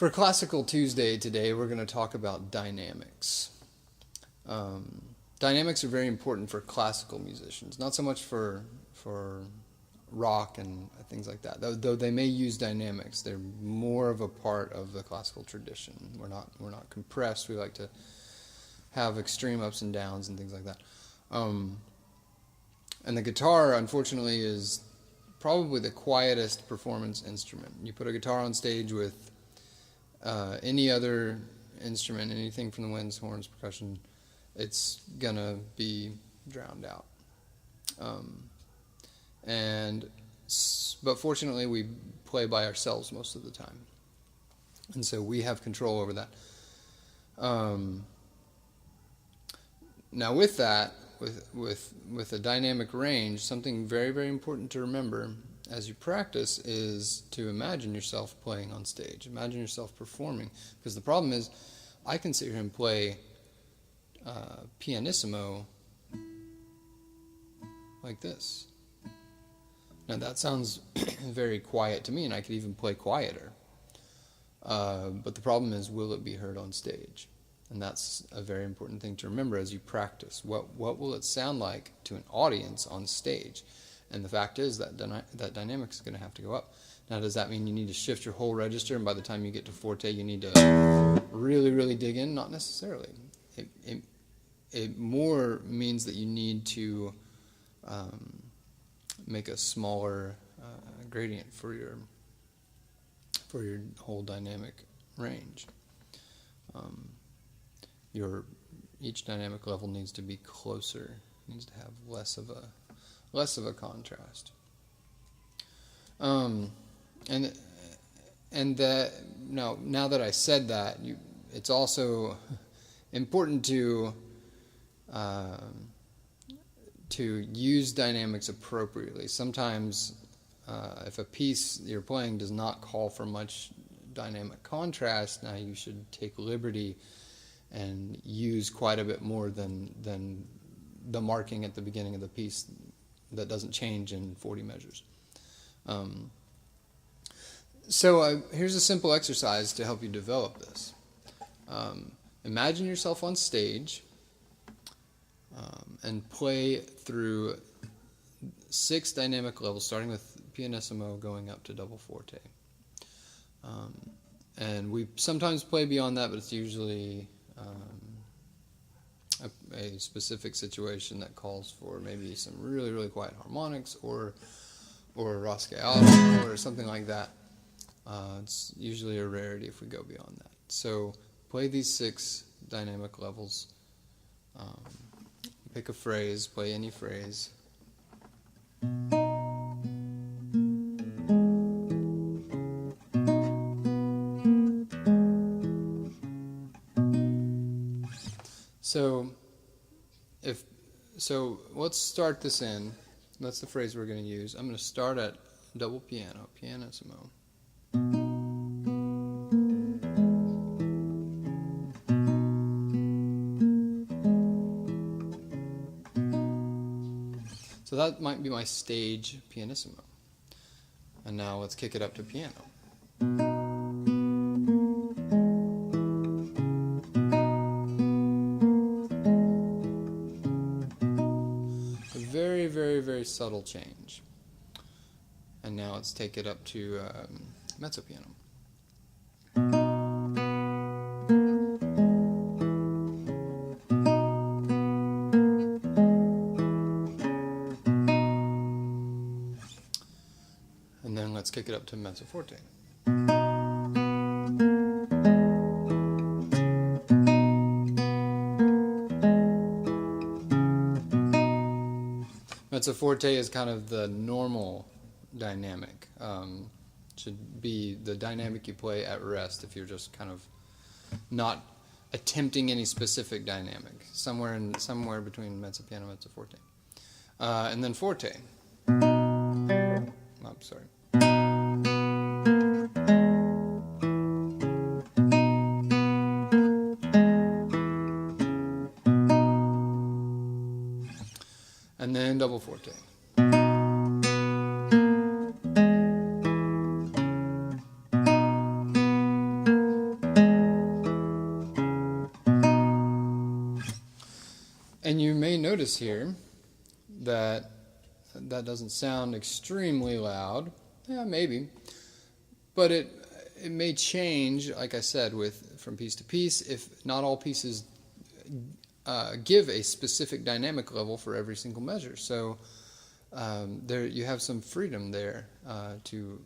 For Classical Tuesday today, we're going to talk about dynamics. Dynamics are very important for classical musicians, not so much for rock and things like that. Though they may use dynamics, they're more of a part of the classical tradition. We're not compressed. We like to have extreme ups and downs and things like that. And the guitar, unfortunately, is probably the quietest performance instrument. You put a guitar on stage with any other instrument, anything from the winds, horns, percussion, it's gonna be drowned out. But fortunately, we play by ourselves most of the time, and so we have control over that. Now, with that, with a dynamic range, something very, very important to remember as you practice is to imagine yourself playing on stage. Imagine yourself performing. Because the problem is, I can sit here and play pianissimo like this. Now that sounds very quiet to me, and I could even play quieter. But the problem is, will it be heard on stage? And that's a very important thing to remember as you practice. What will it sound like to an audience on stage? And the fact is that that dynamic is going to have to go up. Now, does that mean you need to shift your whole register, and by the time you get to forte, you need to really, really dig in? Not necessarily. It more means that you need to make a smaller gradient for your whole dynamic range. Each dynamic level needs to be closer. Needs to have less of a contrast. And that now that I said that, it's also important to use dynamics appropriately. Sometimes, if a piece you're playing does not call for much dynamic contrast, now you should take liberty and use quite a bit more than the marking at the beginning of the piece that doesn't change in 40 measures. So here's a simple exercise to help you develop this. Imagine yourself on stage and play through 6 dynamic levels, starting with pianissimo going up to double forte. And we sometimes play beyond that, but it's usually a specific situation that calls for maybe some really, really quiet harmonics or rascato or something like that. It's usually a rarity if we go beyond that. So play these 6 dynamic levels. Pick a phrase, play any phrase. So let's start this in. That's the phrase we're going to use. I'm going to start at double piano, pianissimo. So that might be my stage pianissimo. And now let's kick it up to piano. Very, very, very subtle change. And now let's take it up to mezzo piano. And then let's kick it up to mezzo forte. Mezzo forte is kind of the normal dynamic. Should be the dynamic you play at rest if you're just kind of not attempting any specific dynamic. Somewhere between mezzo piano and mezzo forte. And then forte. Oh, sorry. And then double forte. you may notice here that that doesn't sound extremely loud. Yeah, maybe. But it may change, like I said, from piece to piece, if not all pieces give a specific dynamic level for every single measure. So there you have some freedom there to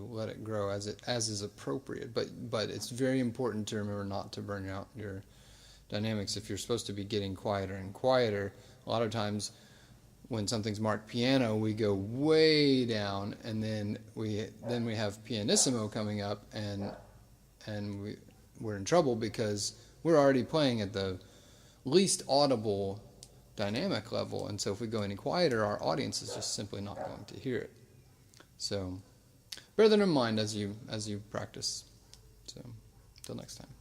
let it grow as is appropriate. But it's very important to remember not to burn out your dynamics. If you're supposed to be getting quieter and quieter, a lot of times when something's marked piano, we go way down, and then we have pianissimo coming up, and we're in trouble because we're already playing at the least audible dynamic level, and so if we go any quieter, our audience is just simply not going to hear it. So bear that in mind as you practice. So until next time.